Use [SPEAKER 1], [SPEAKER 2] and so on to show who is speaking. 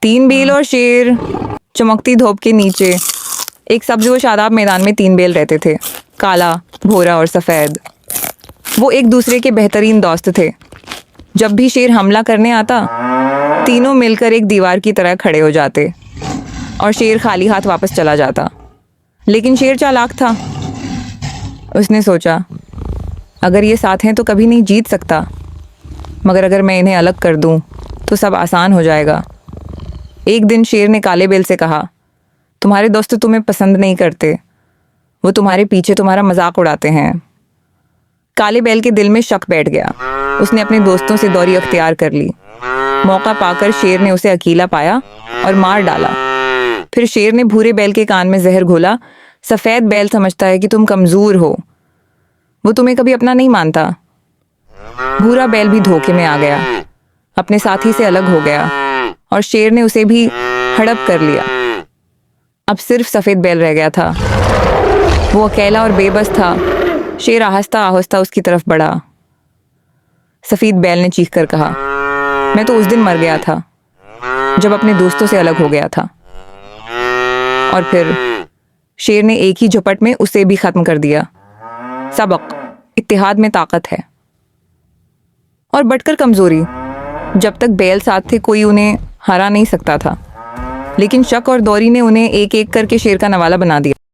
[SPEAKER 1] तीन बेल और शेर। चमकती धूप के नीचे एक सब्ज व शादाब मैदान में तीन बेल रहते थे, काला, भूरा और सफ़ेद। वो एक दूसरे के बेहतरीन दोस्त थे। जब भी शेर हमला करने आता, तीनों मिलकर एक दीवार की तरह खड़े हो जाते और शेर खाली हाथ वापस चला जाता। लेकिन शेर चालाक था। उसने सोचा, अगर ये साथ हैं तो कभी नहीं जीत सकता, मगर अगर मैं इन्हें अलग कर दूं तो सब आसान हो जाएगा। एक दिन शेर ने काले बेल से कहा, तुम्हारे दोस्त तुम्हें पसंद नहीं करते, वो तुम्हारे पीछे तुम्हारा मजाक उड़ाते हैं। काले बैल के दिल में शक बैठ गया। उसने अपने दोस्तों से दौरी अख्तियार कर ली। मौका पाकर शेर ने उसे अकेला पाया और मार डाला। फिर शेर ने भूरे बैल के कान में जहर घोला। सफ़ेद बैल समझता है कि तुम कमज़ोर हो, वो तुम्हें कभी अपना नहीं मानता। भूरा बैल भी धोखे में आ गया, अपने साथी से अलग हो गया और शेर ने उसे भी हड़प कर लिया। अब सिर्फ सफ़ेद बैल रह गया था। वो अकेला और बेबस था। शेर आहिस्ता आहिस्ता उसकी तरफ बढ़ा। सफ़ेद बैल ने चीख कर कहा, मैं तो उस दिन मर गया था जब अपने दोस्तों से अलग हो गया था। और फिर शेर ने एक ही झपट में उसे भी खत्म कर दिया। सबक, इत्तेहाद में ताकत है और बढ़कर कमजोरी। जब तक बैल साथ थे कोई उन्हें हरा नहीं सकता था, लेकिन शक और दौरी ने उन्हें एक एक करके शेर का नवाला बना दिया।